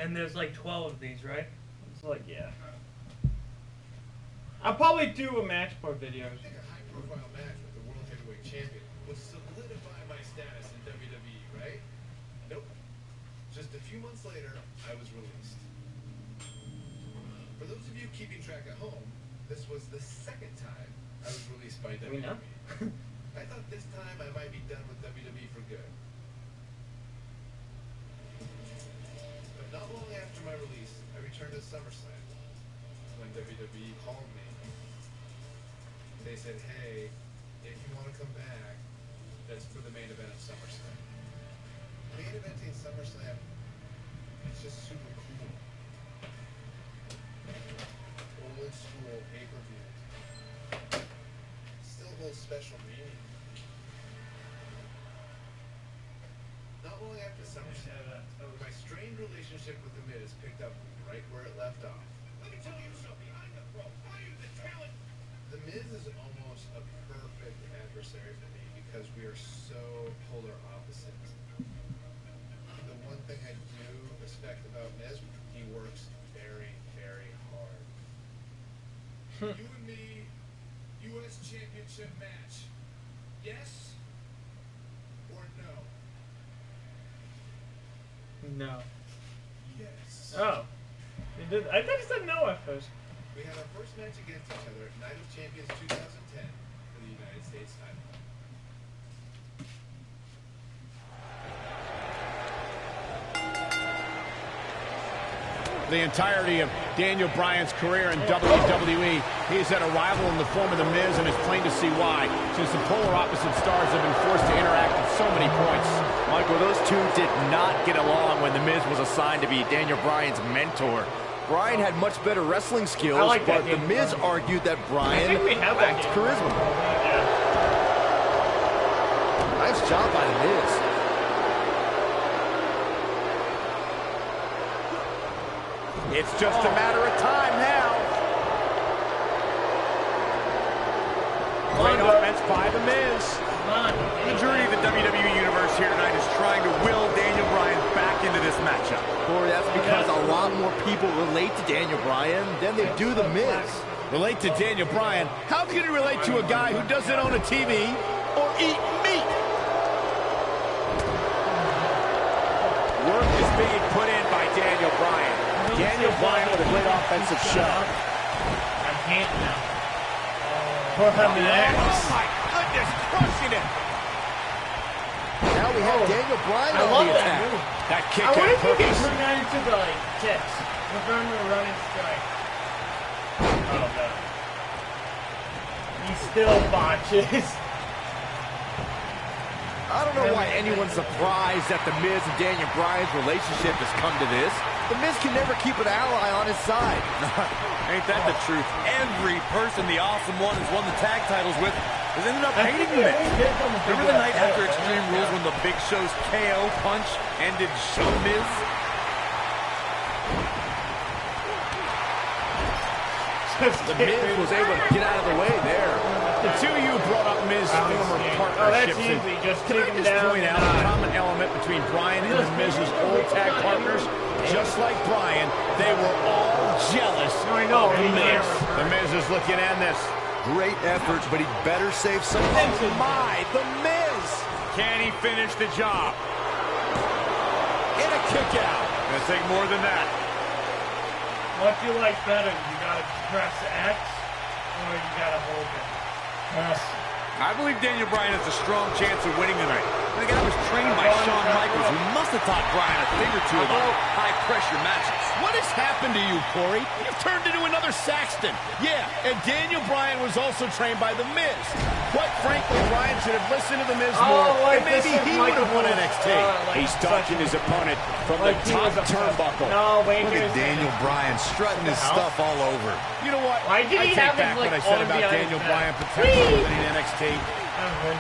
And there's like 12 of these, right? It's like, yeah. I'll probably do a match part video. I think a high-profile match with the World Heavyweight Champion would solidify my status in WWE, right? Nope. Just a few months later, I was released. For those of you keeping track at home, this was the second time I was released by WWE. I thought this time I might be done with WWE for good. But not long after my release, I returned to SummerSlam. When WWE called me, they said, hey, if you want to come back, that's for the main event of SummerSlam. Main eventing SummerSlam, it's just super cool. Old school pay-per-view. Still holds special meaning. Not long after SummerSlam, my strained relationship with The Miz picked up right where it left off. Let me tell you something, I'm the pro, I am the talent. The Miz is almost a perfect adversary for me because we are so polar opposites. The one thing I do respect about Miz, he works very, very hard. You and me, U.S. Championship match. Yes or no? No. Yes. Oh. I thought he said no at first. We had our first match against each other at Night of Champions 2010 for the United States title. The entirety of Daniel Bryan's career in WWE, he's had a rival in the form of The Miz, and it's plain to see why, since the polar opposite stars have been forced to interact at so many points. Michael, those two did not get along when The Miz was assigned to be Daniel Bryan's mentor. Bryan had much better wrestling skills, but The Miz argued that Bryan lacked charisma. Nice job by The Miz. It's just a matter of time now. Great offense by The Miz. The majority of the WWE Universe here tonight is trying to will Daniel Bryan back into this matchup. Corey, that's because a lot more people relate to Daniel Bryan than they do The Miz. Relate to Daniel Bryan? How can you relate to a guy who doesn't own a TV or eat meat? Work is being put in by Daniel Bryan. Daniel Bryan with a great offensive shot. I can't now. Oh my goodness, crushing it. Now we have Daniel Bryan on the attack. That kick I wonder had if you can purpose. turn that into the kicks. Return to the running strike. Oh no. He still botches. I don't know why anyone's surprised that The Miz and Daniel Bryan's relationship has come to this. The Miz can never keep an ally on his side. Ain't that the truth? Every person the Awesome One has won the tag titles with has ended up hating The Miz. Remember the night after Extreme Rules when the Big Show's KO punch ended Show Miz? The Miz was able to get out of the way there. The two of you brought up Miz's former partnerships. Can I just point out a common element between Bryan and The Miz's old tag partners? Just like Bryan, they were all jealous of The Miz. The Miz is looking to end this. Great effort, but he'd better save some. Oh my, The Miz! Can he finish the job? And a kick out. Gonna take more than that. What do you like better? You gotta press X or you gotta hold it? Press. I believe Daniel Bryan has a strong chance of winning tonight. The guy was trained by Shawn Michaels, who must have taught Bryan a thing or two about high-pressure matches. What has happened to you, Corey? You've turned into another Saxton. Yeah, and Daniel Bryan was also trained by The Miz. Quite frankly, Bryan should have listened to The Miz more, and maybe he would have won NXT. He's dodging his opponent from the top turnbuckle. No, wait, look at Daniel Bryan strutting his stuff all over. You know what? Why did I he take have back his, what I said about Daniel Bryan potentially winning NXT.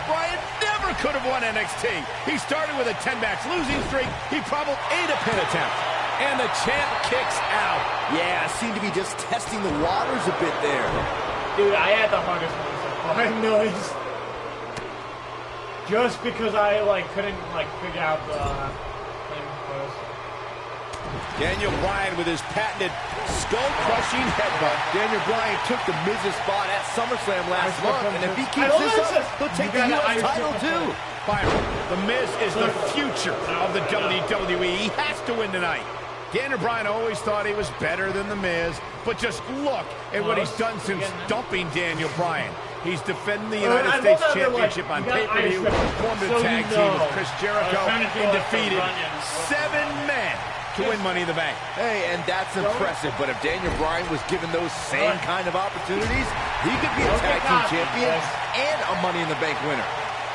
Bryan never could have won NXT. He started with a 10-match losing streak. He probably ate a pin attempt. And the champ kicks out. Yeah, seemed to be just testing the waters a bit there. Dude, I had the hardest one so far. I noticed. Just because I couldn't figure out the thing first. Daniel Bryan with his patented skull-crushing headbutt. Daniel Bryan took the Miz's spot at SummerSlam last month, and if he keeps this up, he'll take the U.S. title too. Byron, the Miz is the future of the WWE. He has to win tonight. Daniel Bryan always thought he was better than the Miz, but just look at what he's done since dumping Daniel Bryan. He's defending the United States Championship on pay-per-view, formed a tag team with Chris Jericho, and defeated 7 men to win Money in the Bank. Hey, and that's impressive, but if Daniel Bryan was given those same kind of opportunities, he could be a tag team champion and a Money in the Bank winner.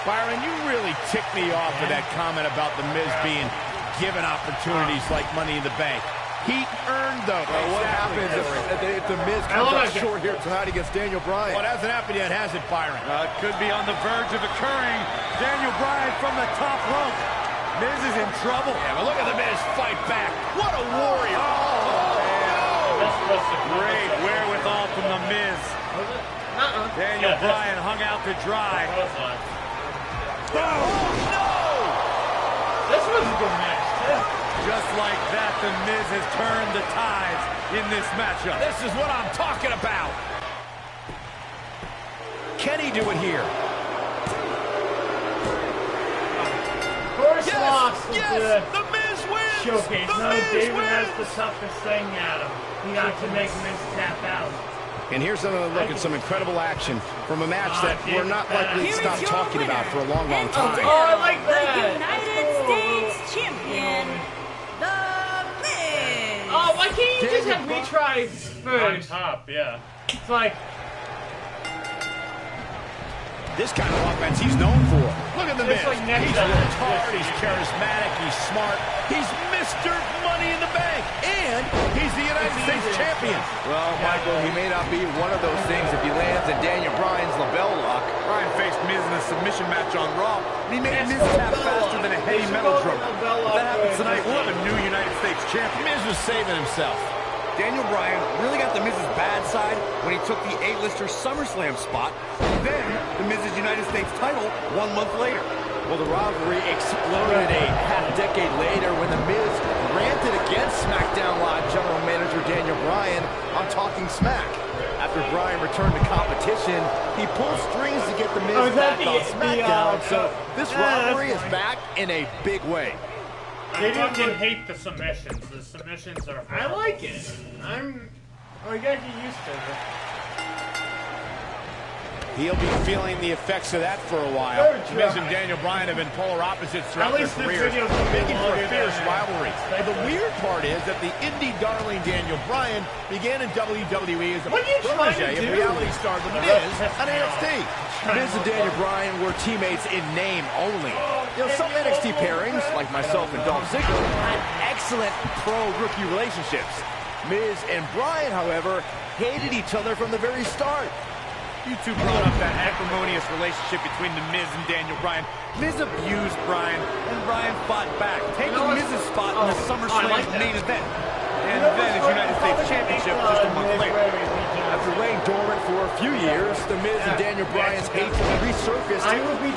Byron, you really ticked me off with that comment about the Miz being given opportunities like Money in the Bank. He earned those. Well, what happens if the Miz comes up short here tonight against Daniel Bryan? Well, it hasn't happened yet, has it, Byron? It could be on the verge of occurring. Daniel Bryan from the top rope. Miz is in trouble. Yeah, but look at the Miz fight back. What a warrior. Great wherewithal from the Miz. Daniel Bryan hung out to dry. Oh, no! This was a good match, too. Just like that, the Miz has turned the tides in this matchup. This is what I'm talking about. Can he do it here? Of course, lost the Miz wins! showcase. The No, Miz David wins! has the toughest thing at him. He got to make Miz tap out. And here's another look at some incredible action from a match that we're not likely to stop talking about for a long, long time. Oh, I like that. The United States Champion, The Miz. Oh, why can't you just have retries first? On top, yeah. It's like, This kind of offense he's known for. Look at the Miz. It's like next He's time. worked hard, he's charismatic, he's smart. He's Mr. Money in the Bank. And he's the United States champion. Well, Michael, he may not be one of those things if he lands in Daniel Bryan's label lock. Bryan faced Miz in a submission match on Raw, and he made Miz tap faster than a heavy metal drum. If that happens tonight, we'll have a new United States champion. Miz was saving himself. Daniel Bryan really got the Miz's bad side when he took the A-lister SummerSlam spot, and then the Miz's United States title 1 month later. Well, the rivalry exploded a half-decade later when the Miz ranted against SmackDown Live General Manager Daniel Bryan on Talking Smack. After Bryan returned to competition, he pulled strings to get the Miz back on SmackDown, so this rivalry is back in a big way. I fucking hate the submissions. The submissions are... I like it. Oh, you gotta get used to it. He'll be feeling the effects of that for a while. Miz and Daniel Bryan have been polar opposites throughout their least this careers, video's gonna be making for a longer fierce than rivalry. The weird part is that the indie darling Daniel Bryan began in WWE as a What are you trying protege to of do? reality star The Miz on NXT. Miz and Daniel Bryan were teammates in name only. You know, some NXT pairings, like myself and Dolph Ziggler, had excellent pro-rookie relationships. Miz and Bryan, however, hated each other from the very start. You two brought up that acrimonious relationship between the Miz and Daniel Bryan. Miz abused Bryan, and Bryan fought back, taking Miz's spot in the SummerSlam main event. And then his United States Championship just a month later. After laying dormant for a few years, the Miz and Daniel Bryan's hatred resurfaced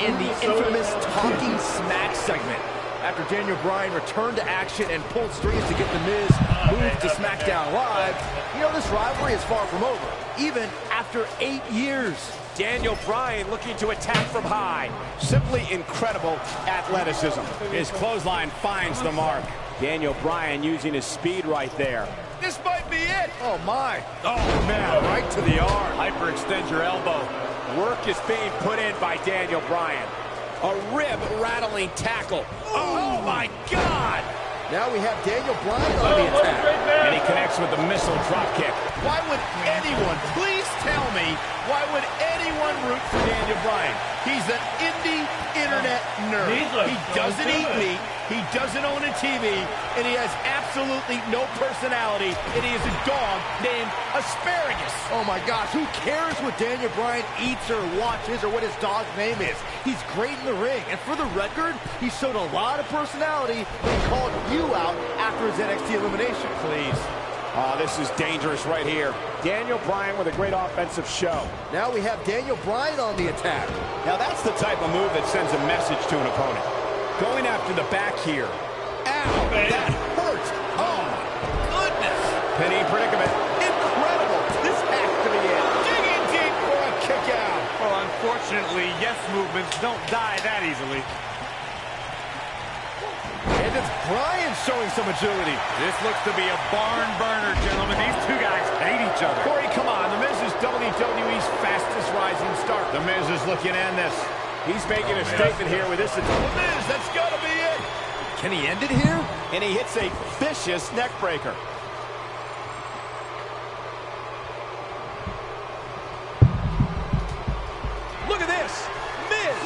in the infamous Talking Smack segment. After Daniel Bryan returned to action and pulled strings to get the Miz moved to SmackDown Live, you know, this rivalry is far from over, even after 8 years. Daniel Bryan looking to attack from high. Simply incredible athleticism. His clothesline finds the mark. Daniel Bryan using his speed right there. This might be it. Oh, my. Oh, man, right to the arm. Hyperextend your elbow. Work is being put in by Daniel Bryan. A rib-rattling tackle. Oh, my God! Now we have Daniel Bryan on the attack. And he connects with the missile dropkick. Why would anyone, please tell me, why would anyone root for Daniel Bryan? He's an indie internet nerd. He doesn't eat meat, he doesn't own a TV, and he has absolutely no personality, and he is a dog named Asparagus. Oh my gosh, who cares what Daniel Bryan eats or watches or what his dog's name is? He's great in the ring, and for the record, he showed a lot of personality when he called you out after his NXT elimination. Please. Oh, this is dangerous right here. Daniel Bryan with a great offensive show. Now we have Daniel Bryan on the attack. Now that's the type of move that sends a message to an opponent. Going after the back here. Ow, that hurt. Oh, my don't die that easily. And it's Bryan showing some agility. This looks to be a barn burner, gentlemen. These two guys hate each other. Corey, come on. The Miz is WWE's fastest rising star. The Miz is looking to end this. He's making a statement here with this. The Miz, that's got to be it. Can he end it here? And he hits a vicious neck breaker. Look at this. Miz.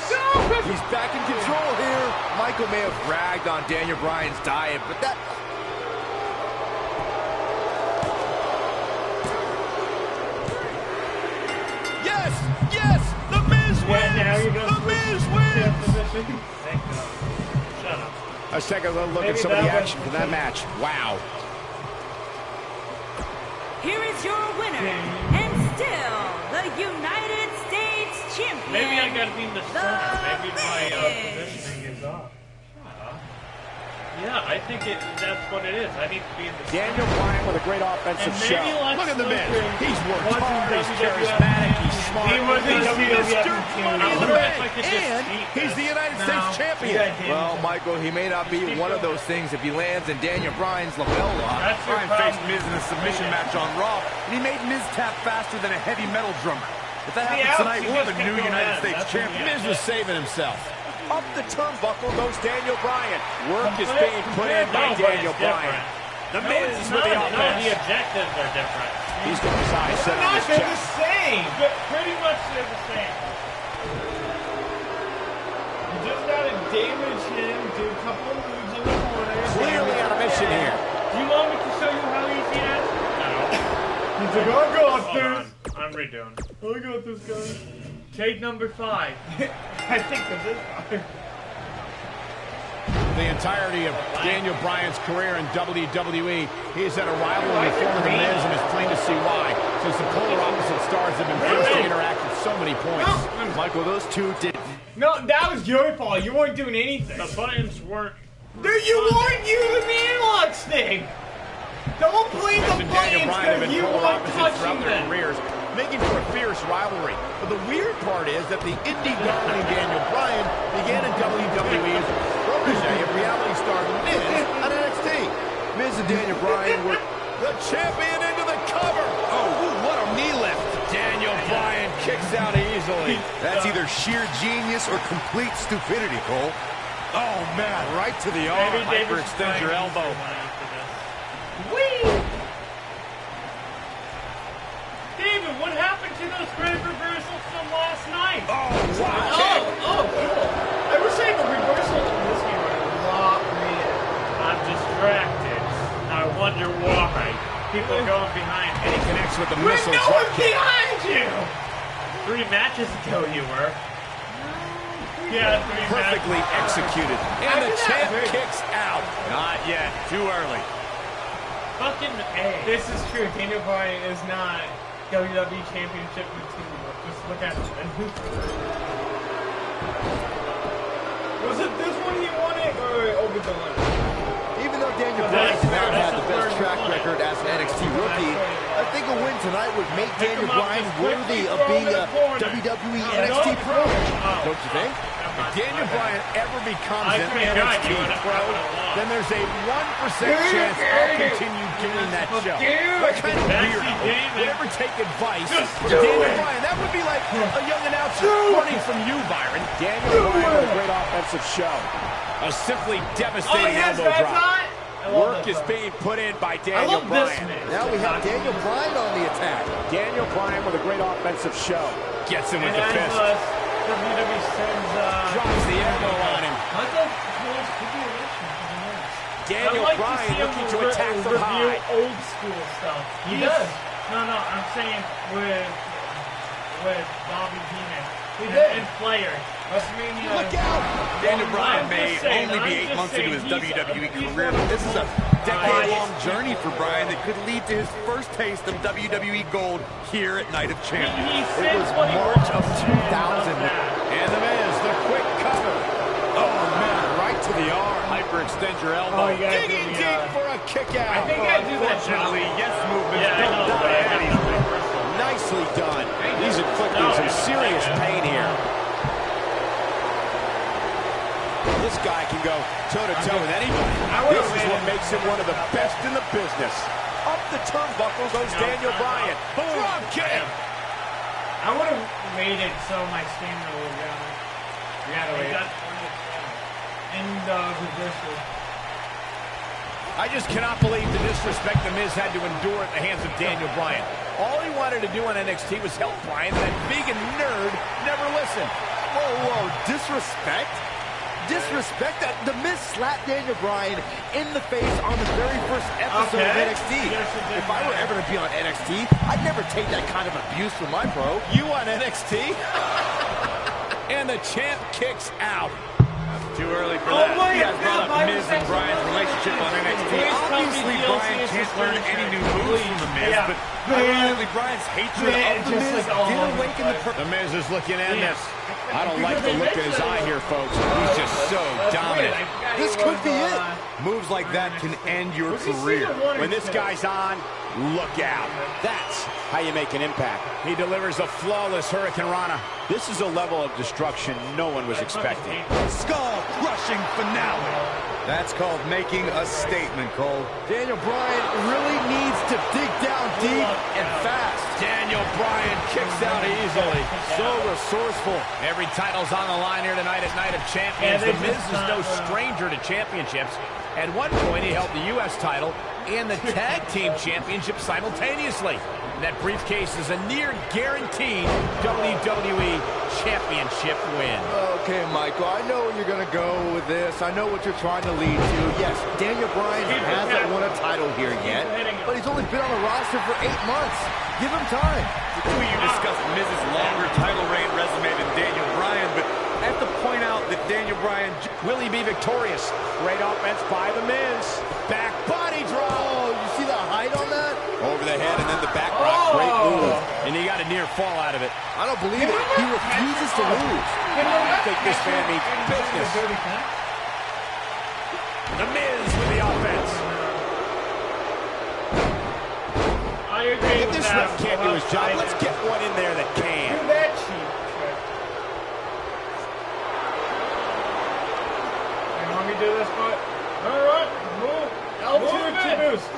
He's back in control here. Michael may have ragged on Daniel Bryan's diet, but that... Yes! Yes! The Miz wins! Now you're The Miz wins! Thank God. Shut up. Let's take a little look at some of the action from that match. Wow. Here is your winner, and still the United States champion. Maybe I gotta be in the center. Maybe my Miz. positioning is off. Yeah, I think that's what it is. I need to be in the Daniel Bryan with a great offensive show. Look at the Miz. He's worked hard, he's charismatic, he's smart. He was in he's WWF Mr. Money in the Bank, and he's the United States champion. Well, Michael, he may not be one of those things if he lands in Daniel Bryan's lapel lock. That's your Bryan problem. faced Miz in a submission match on Raw, and he made Miz tap faster than a heavy metal drummer. If that happens tonight, we'll have a new United States champion. Miz was saving himself. Up the turnbuckle goes Daniel Bryan. Work is being put in by Daniel Bryan. The Miz with the No, offense. the objectives are different. He's got his eyes set on his They're chest. the same. Pretty much they're the same. You just gotta damage him, do a couple of moves in the corner. Clearly on a mission here. Do you want me to show you how easy it is? No. He's like, I got this. I'm redoing. I got this, guy. Take number 5. I think this is 5. The entirety of Daniel Bryan's career in WWE, he's had a rival in the form of The Miz, and it's plain to see why, since the polar opposite stars have been forced to interact at so many points. Michael, those two did... No, that was your fault. You weren't doing anything. The buttons weren't. Dude, you weren't using the analog stick. Don't blame the And Daniel buttons Bryan have because been you polar weren't opposites throughout touching their them. careers, making for a fierce rivalry. But the weird part is that the indie darling Daniel Bryan began in WWE as a protege of reality star Miz on NXT. Miz and Daniel Bryan were... The champion into the cover. Oh, what a knee lift. Daniel Bryan kicks out easily. That's either sheer genius or complete stupidity, Cole. Oh, man, right to the arm. Hyperextend your elbow. Whee! David, what happened to those great reversals from last night? Oh, wow. Oh, cool. I wish I had the reversals from this game were a lot better. I'm distracted. I wonder why. People going behind And he me. connects with the When missile no drop one's kick. behind you! 3 matches ago you were. Yeah, 3 Perfectly matches. executed. And the After that, champ very- kicks out. Not yet. Too early. Fucking A. This is true. Daniel Bryan is not WWE Championship material. Just look at him. Was it this one he won it or over the line? Even though Daniel Well, Bryan that's has not fair. had That's the the best third track one. record as an NXT rookie, I think a win tonight would make Daniel him up, Bryan just worthy quickly of throw being him in a the corner. WWE No, NXT don't Pro. Oh. Don't you think? If Daniel Bryan ever becomes I an forgot NXT you would've- Pro, I would've lost. then there's a 1% chance I'll continue doing that show. But kind of That's weird. the game, Would man. ever take advice from do Daniel it. Bryan? That would be like a young announcer learning from you, Byron. Daniel Bryan with a great offensive show. A simply devastating elbow drop. Work is being put in by Daniel love this Bryan. man. Now we have Daniel Bryan on the attack. Daniel Bryan with a great offensive show. Gets him with And the as fist. WWE sends, Drops the elbow on him. Michael Cole's stipulation for the match. Daniel Bryan looking to attack from review high. old school stuff. He does. No, I'm saying with Bobby Heenan. He and, did. and Flair. WrestleMania. Look out! Daniel Bryan I'm may just saying, only be I'm 8 just months into his saying, WWE he's career, one but of this the is a most decade-long biased journey for Bryan that could lead to his first taste of WWE Gold here at Night of He Champions. It says was what he March of wants. 2000. And the Miz, the quick cover. Oh, man, right to the arm. Hyperextend your Oh, elbow. you gotta do Digging the, deep for a kick out. I think I do that job. Unfortunately, yes movements Yeah, I don't know, but die I that got easily. the reversal. Nicely done. He's inflicting some serious pain here. This guy can go toe-to-toe with anybody. This is what makes him one of the best in the business. Up the turnbuckle goes Daniel Bryan. Boom, kick. I would have waited so my stamina would go. You gotta wait. And reversal. I just cannot believe the disrespect The Miz had to endure at the hands of Daniel Bryan. All he wanted to do on NXT was help Bryan, and that vegan nerd never listened. Whoa, disrespect? Disrespect? That The Miz slapped Daniel Bryan in the face on the very first episode of NXT. If I were ever to be on NXT, I'd never take that kind of abuse from my bro. You on NXT? And the champ kicks out. Too early for that. You guys brought up Miz and Bryan's relationship on NXT. Obviously, Bryan can't learn any new moves from The Miz, but ironically, Bryan's hatred of The Miz did awaken the Miz is looking at this. I don't like the look in his eye here, folks. He's just so dominant. This could be it. Moves like that can end your career. When this guy's on, look out. That's how you make an impact. He delivers a flawless Hurricane Rana. This is a level of destruction no one was expecting. Skull-crushing finale. That's called making a statement, Cole. Daniel Bryan really needs to dig down deep and fast. Daniel Bryan kicks out easily. So resourceful. Every title's on the line here tonight at Night of Champions. The Miz is no stranger to championships. At one point, he held the U.S. title and the Tag Team Championship simultaneously. That briefcase is a near guaranteed WWE Championship win. Okay, Michael, I know where you're going to go with this. I know what you're trying to lead to. Yes, Daniel Bryan hasn't won a title here yet, but he's only been on the roster for 8 months. Give him time. The two of you discussed Miz's longer title reign resume than Daniel Bryan, but I have to point out that Daniel Bryan... Will he be victorious? Great offense by The Miz. Back body drop. Oh, you see the height on that? Over the head and then the back rock. Great move. And he got a near fall out of it. I don't believe it. He refuses to lose. I think this man means business. The Miz with the offense. I agree If this ref can't do his job, let's get one in there that can. Do that cheap trick. You want me to do this, but alright, move. L2 to boost.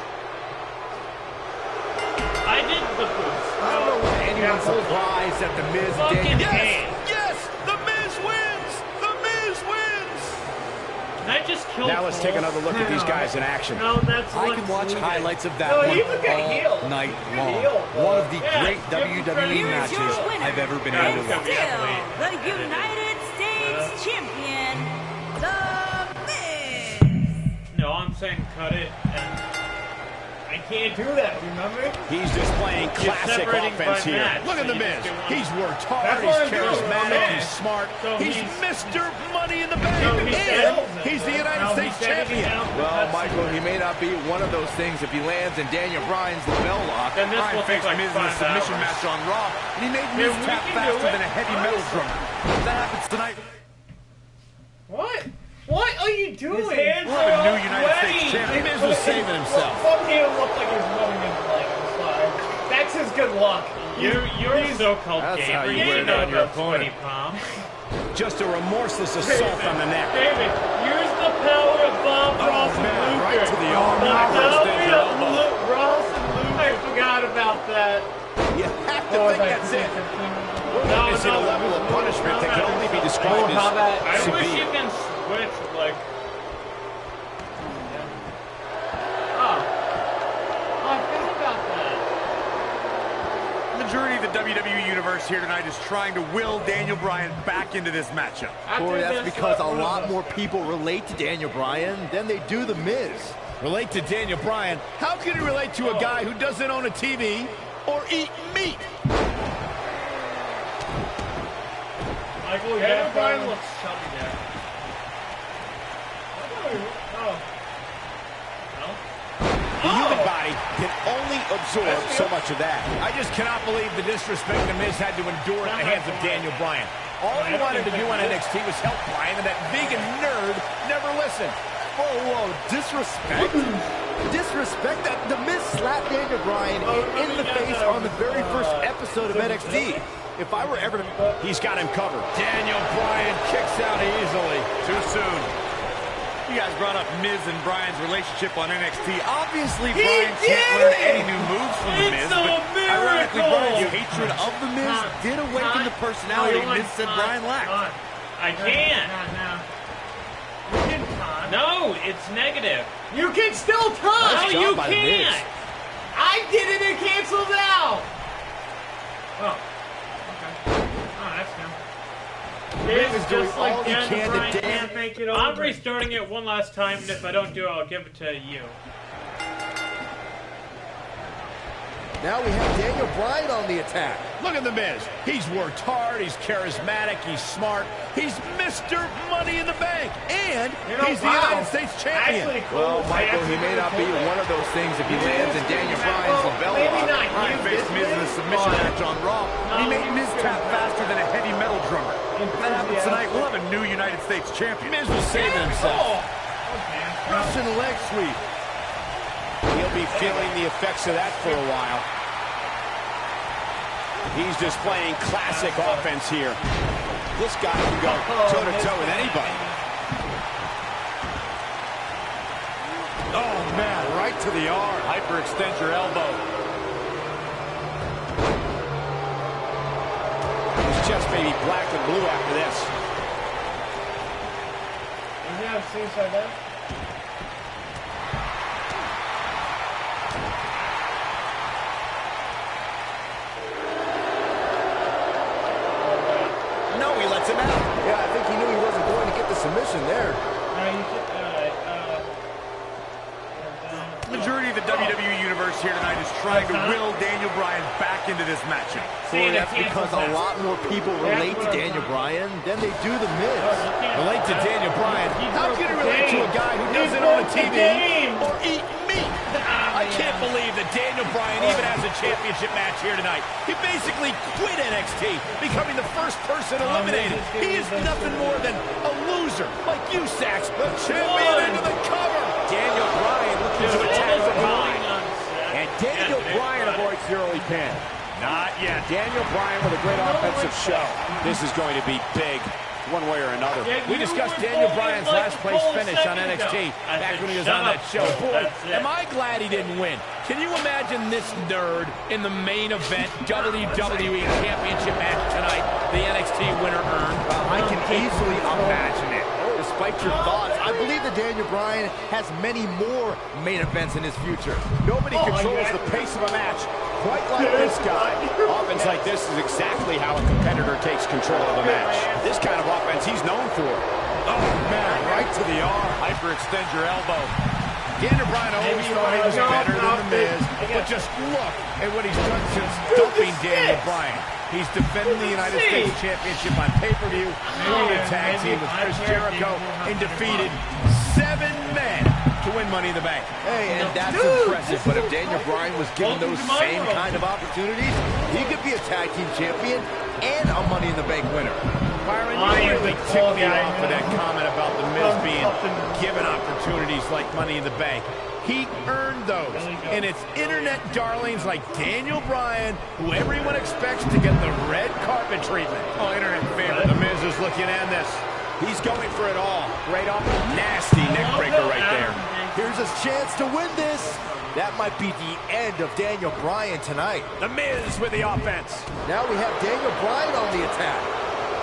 I did the boost. I don't know why anyone's surprised that The Miz Fucking did. Yes! The Miz wins! The Miz wins! Can I just kill Now let's take another look at these guys in action. No, that's I can watch highlights of that No, one he was gonna heal. all night long. Heal. One of the Yeah, great WWE Here's matches your winner, I've ever been and able to watch. still the United States Champion, The Miz. No, I'm saying cut it. And I can't do that, remember? He's just playing classic separating offense by here. match, Look at so The you Miz. just do one. He's worked hard, That's he's what I'm doing, charismatic, man. he's smart, So he's he's- Mr. Money in the Bank, So he and sells it. he's the United Now States he's setting it champion. down for Well, cuts. Michael, he may not be one of those things if he lands in Daniel Bryan's lapel lock. Then this Bryan will take faced like Miz in a 5 submission hours. match on Raw, and he made Yeah, Miz we tap can do faster it. than a heavy metal drummer. If that happens tonight, What? What are you doing? His hands We're the new United States champion. Miz was saving himself. Fuck him look like he's running in like I'm sorry. That's his good luck. You're so-called That's how gamer. you wear it know on your about sweaty palm. Just a remorseless assault on the neck. David, use the power of Bob Ross and Luger. right to the arm. The power Overextended of elbow. Ross and Luger. I forgot about that. You have to think that's it. No, It's in a level of punishment that can only be described as I wish you severe. can switch, like... Oh. I forgot about that. the majority of the WWE Universe here tonight is trying to will Daniel Bryan back into this matchup. Corey, that's because a lot more people relate to Daniel Bryan than they do The Miz. Relate to Daniel Bryan? How can you relate to a guy who doesn't own a TV or eat meat? Michael, Daniel Bryan looks chubby there. Oh. The human body can only absorb so much of that. I just cannot believe the disrespect The Miz had to endure at the hands of Daniel Bryan. All he wanted to do on NXT was help Bryan, and that vegan nerd never listened. Whoa, disrespect? Disrespect? That The Miz slapped Daniel Bryan in the face on the very first episode of NXT. If I were ever to... He's got him covered. Daniel Bryan kicks out easily. Too soon. You guys brought up Miz and Bryan's relationship on NXT. Obviously, Bryan can't learn any new moves from The Miz, but ironically, Bryan's hatred of The Miz did awaken the personality Miz said Bryan lacked. I can't. You can taunt. No, it's negative. You can still taunt. No, you can't. I did it and canceled out. Oh. Oh, that's him. Miz is doing all he can to can't make it over. I'm restarting it one last time, and if I don't do it, I'll give it to you. Now we have Daniel Bryan on the attack. Look at The Miz. He's worked hard, he's charismatic, he's smart. He's Mr. Money in the Bank, and he's the United States champion. Well, Michael, he may not be one of those things if he lands in Daniel Bryan's labella. Bryan faced Miz in a submission match on Raw. He made Miz tap faster than a heavy metal drummer. If that happens tonight, we'll have a new United States champion. Miz was saving himself. Russian leg sweep. He'll be feeling the effects of that for a while. He's displaying classic offense here. This guy can go toe-to-toe with anybody. Oh, man, right to the arm. Hyperextend your elbow. His chest may be black and blue after this. Does he have suicide there? No, he lets him out. Yeah, I think he knew he wasn't going to get the submission there. Majority of the WWE Universe here tonight is trying to will Daniel Bryan back into this matchup. Well, that's because a lot more people relate to Daniel Bryan than they do The Miz. Relate to Daniel Bryan? How can you relate to a guy who doesn't own a TV or eat meat? I can't believe that Daniel Bryan even has a championship match here tonight. He basically quit NXT, becoming the first person eliminated. He is nothing more than a loser, like you, Sax. The champion into the cover. Daniel Bryan looking to attack from behind. And Daniel Bryan avoids the early pin. Not yet. Daniel Bryan with a great offensive show. This is going to be big, one way or another. We discussed Daniel Bryan's last place finish on NXT back when he was on that show. Boy, am I glad he didn't win. Can you imagine this nerd in the main event WWE Championship match tonight? The NXT winner earned. I can easily imagine it. Despite your thoughts, I believe that Daniel Bryan has many more main events in his future. Nobody controls the pace of a match quite like this guy. Offense like this is exactly how a competitor takes control of a match. This kind of offense he's known for. Oh, man, right to the arm. Hyperextend your elbow. Daniel Bryan always thought he was better than The Miz, but just look at what he's done since dumping Daniel Bryan. He's defending the United States Championship on pay-per-view, won a tag team with Chris Jericho, and defeated 7 men to win Money in the Bank. Hey, and that's impressive, but if Daniel Bryan was given those same kind of opportunities, he could be a tag team champion and a Money in the Bank winner. Byron, you really ticked me off with that comment about The Miz being given opportunities like Money in the Bank. He earned those, and it's internet darlings like Daniel Bryan who everyone expects to get the red carpet treatment. Oh, internet favorite, The Miz is looking at this. He's going for it all. Right off the nasty neck breaker right there. Here's his chance to win this. That might be the end of Daniel Bryan tonight. The Miz with the offense. Now we have Daniel Bryan on the attack.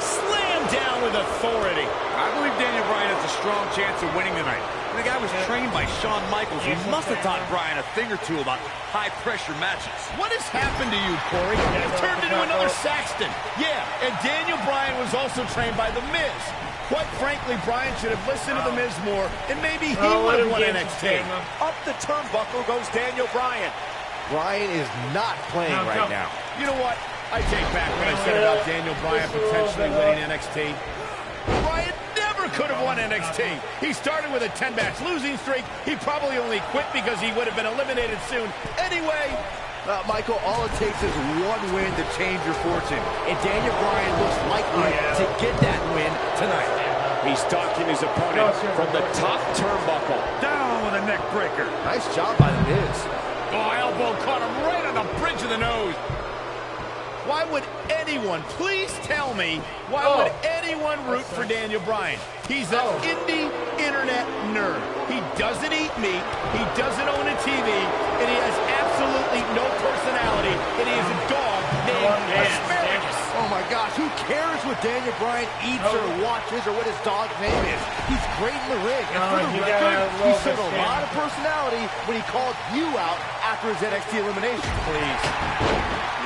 Slam down with authority. I believe Daniel Bryan has a strong chance of winning tonight. And the guy was trained by Shawn Michaels, who must have taught Bryan a thing or two about high-pressure matches. What has happened to you, Corey? You've turned into another Saxton. Yeah, and Daniel Bryan was also trained by The Miz. Quite frankly, Bryan should have listened to The Miz more, and maybe he would have won NXT. Up the turnbuckle goes Daniel Bryan. Bryan is not playing right now. You know what? I take back what I said about Daniel Bryan potentially winning NXT. Bryan never could have won NXT. He started with a 10-match losing streak. He probably only quit because he would have been eliminated soon. Anyway, Michael, all it takes is one win to change your fortune. And Daniel Bryan looks likely to get that win tonight. He's stalking his opponent from the top turnbuckle. Down with a neck breaker. Nice job by The Miz. Oh, elbow caught him right on the bridge of the nose. Why would anyone, please tell me, why would anyone root for Daniel Bryan? He's an indie internet nerd. He doesn't eat meat, he doesn't own a TV, and he has absolutely no personality, and he is a dog named Asparagus. Oh my gosh, who cares what Daniel Bryan eats or watches or what his dog's name is? He's great in the ring. And for the record, he showed a lot of personality when he called you out after his NXT elimination. Please.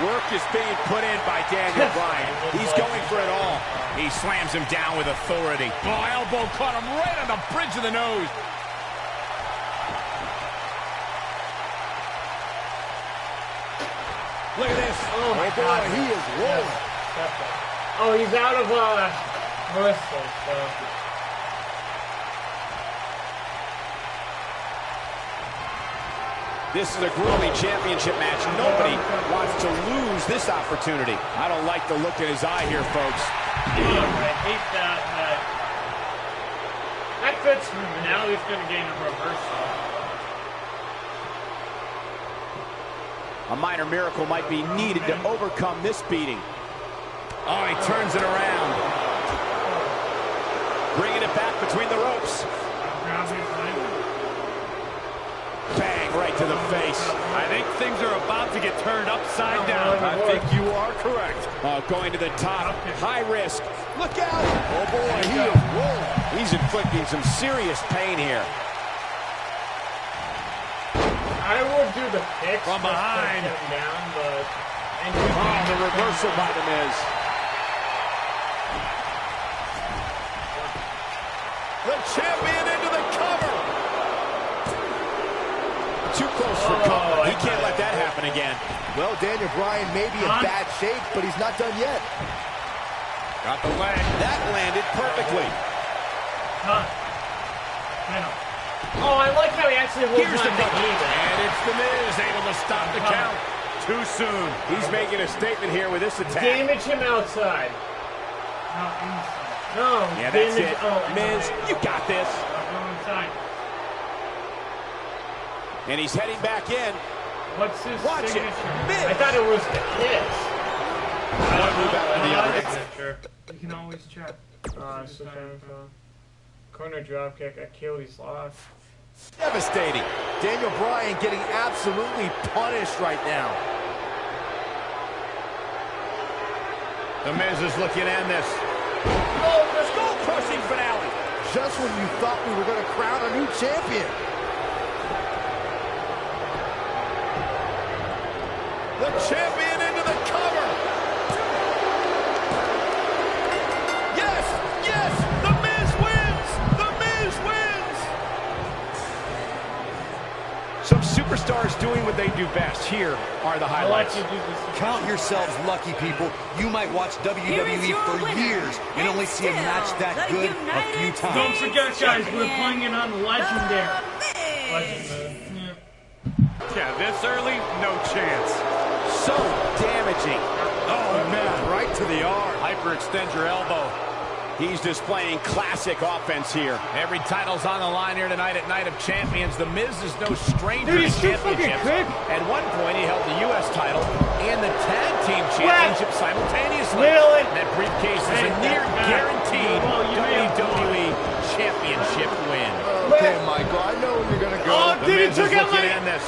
Work is being put in by Daniel Bryan. He's going for it all. He slams him down with authority. Oh, elbow caught him right on the bridge of the nose. Look at this. Oh my God, he is rolling. Oh, he's out of Bristol, so. This is a grueling championship match. Nobody wants to lose this opportunity. I don't like the look in his eye here, folks. I hate that. That fits him. Now he's going to gain a reversal. A minor miracle might be needed to overcome this beating. Oh, he turns it around. Bringing it back between the ropes. Bang, right to the face. I think things are about to get turned upside down. I think you are correct. Going to the top. High risk. Look out. Oh, boy, he is rolling. He's inflicting some serious pain here. I would do the kicks from behind. Down, but the reversal by The Miz. The champion into the cover. Too close for cover. He can't let that happen again. Well, Daniel Bryan may be in bad shape, but he's not done yet. Got the leg. That landed perfectly. Oh, I like how he actually holds Here's the on to cover. even. And it's The Miz able to stop the count. Too soon. He's making a statement here with this attack. Damage him outside. No, yeah, that's damage, it. Miz, you got this. Inside. And he's heading back in. What's his signature? Miz. I thought it was the kiss. One move after the other. Signature. You can always check. Corner dropkick, Achilles lock. Devastating. Daniel Bryan getting absolutely punished right now. The Miz is looking to end this. Oh, the skull-crushing finale. Just when you thought we were going to crown a new champion. The champion into the cover. Yes, yes, The Miz wins. The Miz wins. Some superstars doing what they do best. Here are the highlights. Count yourselves lucky, people. You might watch WWE for years and only see a match that good a few times. Don't forget, guys, we're playing it on Legendary. Yeah, this early, no chance. So damaging. Oh, man, right to the arm. Hyperextend your elbow. He's displaying classic offense here. Every title's on the line here tonight at Night of Champions. The Miz is no stranger Dude, to he's too championships. fucking quick. At one point, he held the U.S. title and the Tag Team Championship simultaneously. Really? That briefcase is a near guaranteed WWE Championship win. Okay, Michael, I know where you're going to go. Oh, The dude, Miz he took is out looking my... to end this.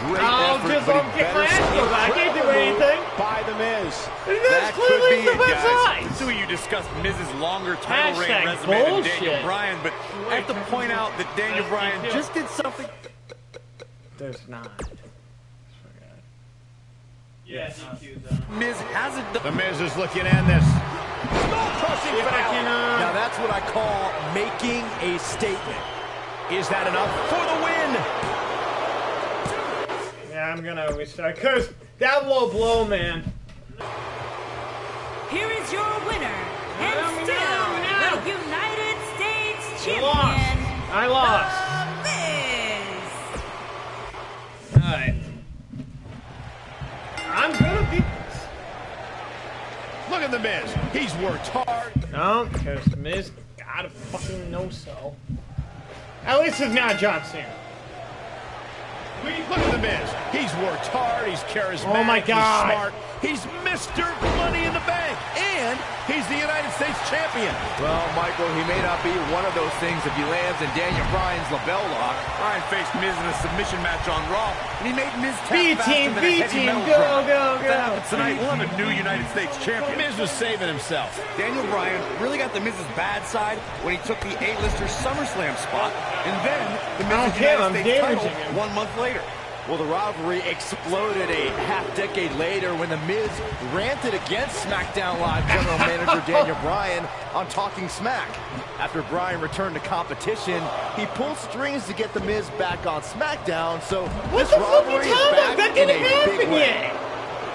Great I'll effort, just but let him he kick my better ass because I can't do anything. By The Miz. That's That could clearly be the it, best guys. side. So you discussed Miz's longer title reign Hashtag resume than bullshit. Daniel Bryan, but I have to point out that Daniel Bryan just did something. There's not. Yeah, DQ though. Miz hasn't done. The Miz is looking to end this. Skull-crushing finale. Now that's what I call making a statement. Is that enough for the win? Yeah, I'm gonna restart because that low blow, man. Here is your winner, and still the United States Champion, I lost. The Miz. Alright. I'm gonna beat this. Look at The Miz. He's worked hard. No, because Miz got I'd fucking know so. At least it's not John Cena. Look at The Miz. He's worked hard. He's charismatic. Oh my God. He's smart. He's Mr. Money in the Bank. And he's the United States champion. Well, Michael, he may not be one of those things if he lands in Daniel Bryan's label lock. Bryan faced Miz in a submission match on Raw, and he made Miz tap B-team, faster than a heavy B-team, metal go, drum. go, If that go. happens tonight, we'll have a new United States champion. Miz was saving himself. Daniel Bryan really got the Miz's bad side when he took the A-lister SummerSlam spot, and then the Miz's United States title 1 month later. Well, the rivalry exploded a half-decade later when The Miz ranted against SmackDown Live General Manager Daniel Bryan on Talking Smack. After Bryan returned to competition, he pulled strings to get The Miz back on SmackDown, so this rivalry is back in a big way.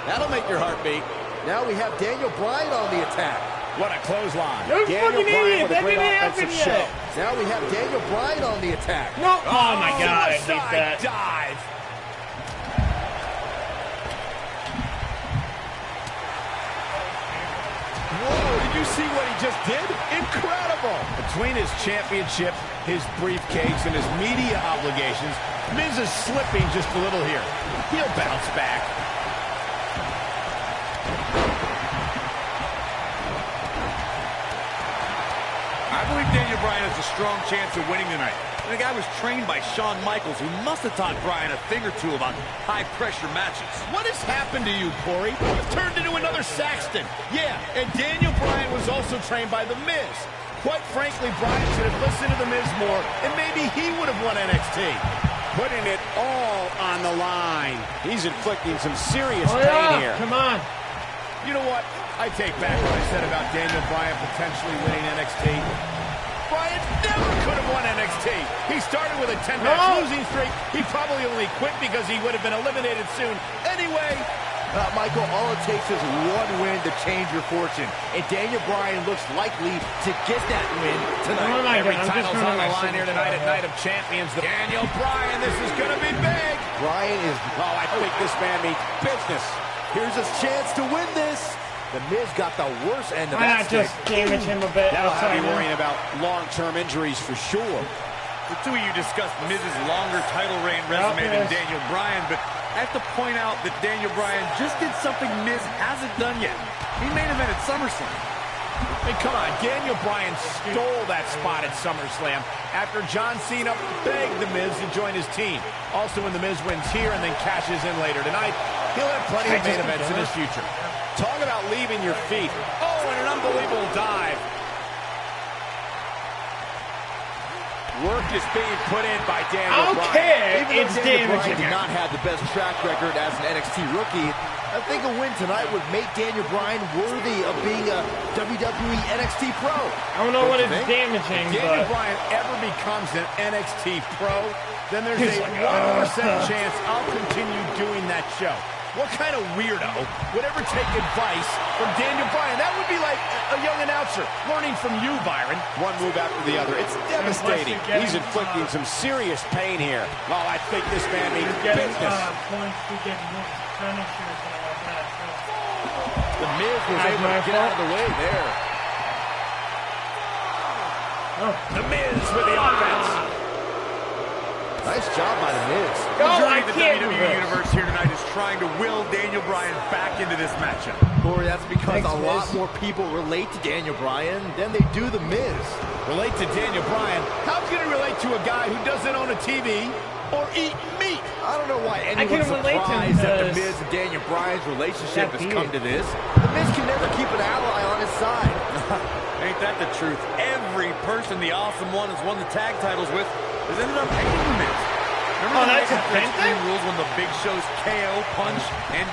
That'll make your heart beat. Now we have Daniel Bryan on the attack. What a clothesline. No Daniel fucking Bryan idiot. with a That great didn't offensive happen show. yet. Now we have Daniel Bryan on the attack. No. Oh my God, I hate Suicide that. dive. Whoa, did you see what he just did? Incredible. Between his championship, his briefcase, and his media obligations, Miz is slipping just a little here. He'll bounce back. I believe Daniel Bryan has a strong chance of winning tonight. And the guy was trained by Shawn Michaels, who must have taught Bryan a thing or two about high-pressure matches. What has happened to you, Corey? You've turned into another Saxton. Yeah, and Daniel Bryan was also trained by The Miz. Quite frankly, Bryan should have listened to The Miz more, and maybe he would have won NXT. Putting it all on the line. He's inflicting some serious Oh, pain yeah. here. Come on. You know what? I take back what I said about Daniel Bryan potentially winning NXT. Bryan never could have won NXT. He started with a 10-match losing streak. He probably only quit because he would have been eliminated soon. Anyway, Michael, all it takes is one win to change your fortune. And Daniel Bryan looks likely to get that win tonight. Oh my every God, I'm just title's on running the my line here signature tonight at out. Night of Champions. Daniel Bryan, this is going to be big. Bryan is... Oh, I think this man means business. Here's his chance to win this. The Miz got the worst end of Why that not stick. just damage him a bit? That'll have outside you him? worrying about long-term injuries for sure. The two of you discussed Miz's longer title reign resume than Daniel Bryan, but I have to point out that Daniel Bryan just did something Miz hasn't done yet. He main evented SummerSlam. Hey, come on, Daniel Bryan stole that spot at SummerSlam after John Cena begged The Miz to join his team. Also, when The Miz wins here and then cashes in later tonight, he'll have plenty of main events in his future. Talk about leaving your feet. Oh, and an unbelievable dive. Work is being put in by Daniel Bryan. Okay, Even though it's Daniel Bryan damaging did him. not have the best track record as an NXT rookie, I think a win tonight would make Daniel Bryan worthy of being a WWE NXT Pro. I don't know what it's damaging, If Daniel but... Bryan ever becomes an NXT Pro, then there's He's a like, 1% chance I'll continue doing that show. What kind of weirdo would ever take advice from Daniel Bryan? That would be like a young announcer learning from you, Byron. One move after the other. It's devastating. He's inflicting some serious pain here. Oh, I think this man means business. Points to get finishers and all that. The Miz was able to get out of the way there. The Miz with the offense. Nice job by The Miz. Majority of the WWE Universe here tonight is trying to will Daniel Bryan back into this matchup. Corey, that's because Thanks, a lot Miz. more people relate to Daniel Bryan than they do The Miz. Relate to Daniel Bryan. How's he going to relate to a guy who doesn't own a TV or eat meat? I don't know why can anyone's relate to him surprised that The because Miz and Daniel Bryan's relationship that has beard. come to this. The Miz can never keep an ally on his side. Ain't that the truth? Every person the Awesome One has won the tag titles with has ended up hating the Miz. Remember that's the a night thing? after Extreme Rules when the Big Show's KO, punch, and...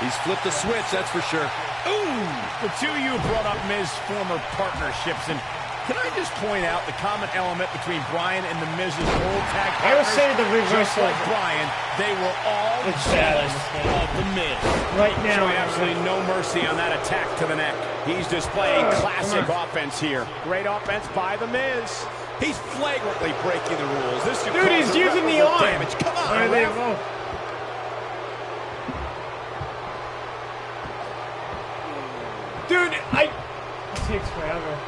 He's flipped the switch, that's for sure. Ooh! The two of you brought up Miz former partnerships, and can I just point out the common element between Bryan and the Miz's old tag I would partners? say the Just reversal. like Bryan, they were all It's bad in jealous this game. of the Miz. Right now. Showing absolutely no mercy on that attack to the neck. He's displaying classic come offense here. Great offense by The Miz. He's flagrantly breaking the rules. This could Dude, cause he's using the irreparable arm. damage. Come on, Where they ref. go? Dude, it takes forever.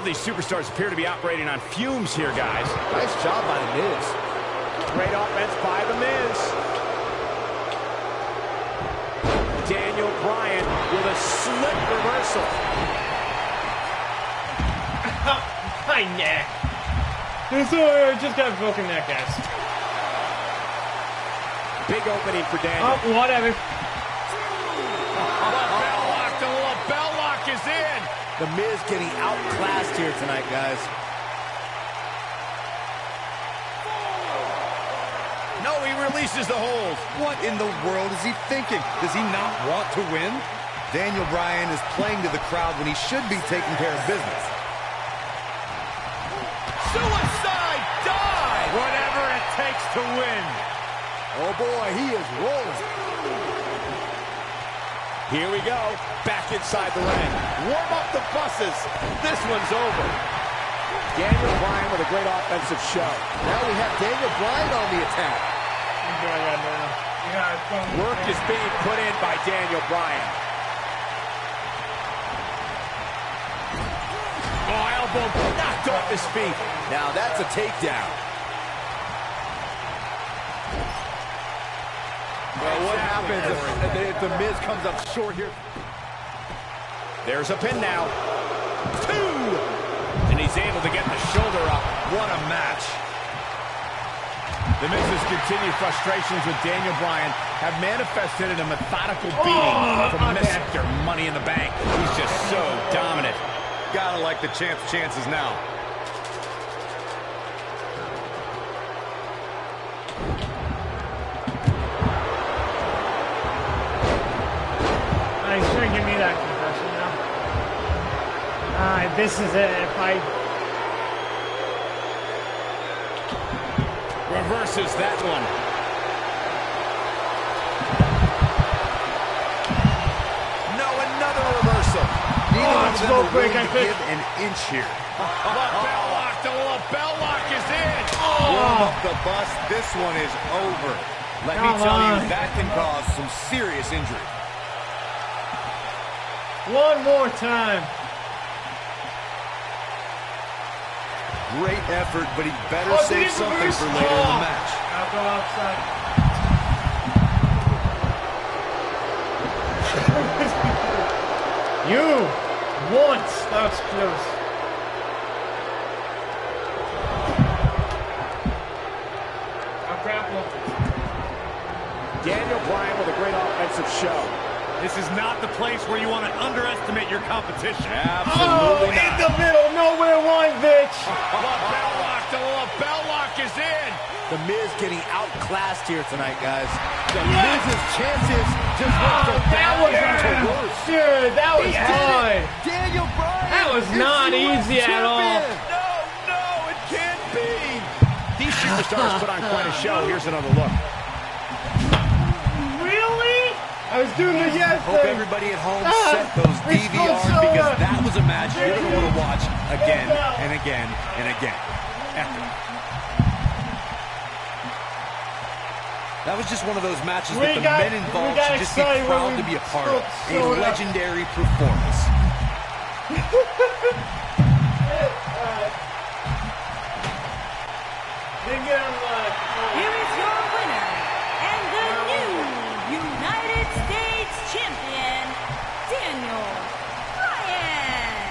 of these superstars appear to be operating on fumes here, guys. Nice job by The Miz. Great offense by The Miz. Daniel Bryan with a slick reversal. My neck. Just got a broken neck, guys. Big opening for Daniel. Oh, whatever. The bell lock is in. The Miz getting outclassed here tonight, guys. No, he releases the hold. What in the world is he thinking? Does he not want to win? Daniel Bryan is playing to the crowd when he should be taking care of business. Suicide dive! Whatever it takes to win. Oh boy, he is rolling. Here we go. Back inside the ring. Warm up the buses. This one's over. Daniel Bryan with a great offensive show. Now we have Daniel Bryan on the attack. Work is being put in by Daniel Bryan. Oh, elbow knocked off his feet. Now that's a takedown. Well, what happens if The Miz comes up short here? There's a pin now. 2! And he's able to get the shoulder up. What a match. The Miz's continued frustrations with Daniel Bryan have manifested in a methodical beating from Mr. Money in the Bank. He's just so dominant. Gotta like the champ's chances now. He's trying to give me that concussion now. This is it. If I Reverses that one. No, another reversal. Neither of them are willing to give an inch here. The bell lock is in. Warm up the bus. This one is over. Let me tell you, that can cause some serious injury. one more time. Great effort, but he better save something for later in the match. I'll go outside. You once. That was close. I'll grapple. Daniel Bryan with a great offensive show. This is not the place where you want to underestimate your competition. Absolutely not. In the middle, nowhere one, bitch. The bell lock is in. The Miz getting outclassed here tonight, guys. The Miz's chances just went from bad to worse. Dude, that was hard. Daniel Bryan. That was not easy at all. No, it can't be. These superstars put on quite a show. Here's another look. Really? I was doing the yes Hope thing. everybody at home set those DVRs because that was a match you're going to want to watch again and again and again. Epic. That was just one of those matches that the men involved should just be proud to be a part of. A legendary performance. Here is your winner and the new United States Champion, Daniel Bryan.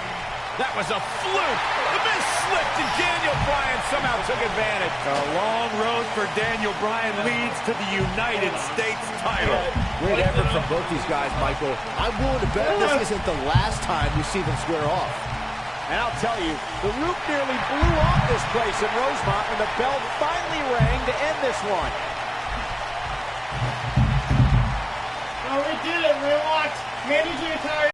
That was a fluke. The Miz slipped and Daniel Bryan somehow took advantage. A long road for Daniel Bryan leads to the United States title. Great effort from both these guys, Michael. I'm willing to bet this isn't the last time we see them square off. And I'll tell you, the roof nearly blew off this place in Rosemont when the bell finally rang to end this one. Oh, we did it. We unlocked Managing Entire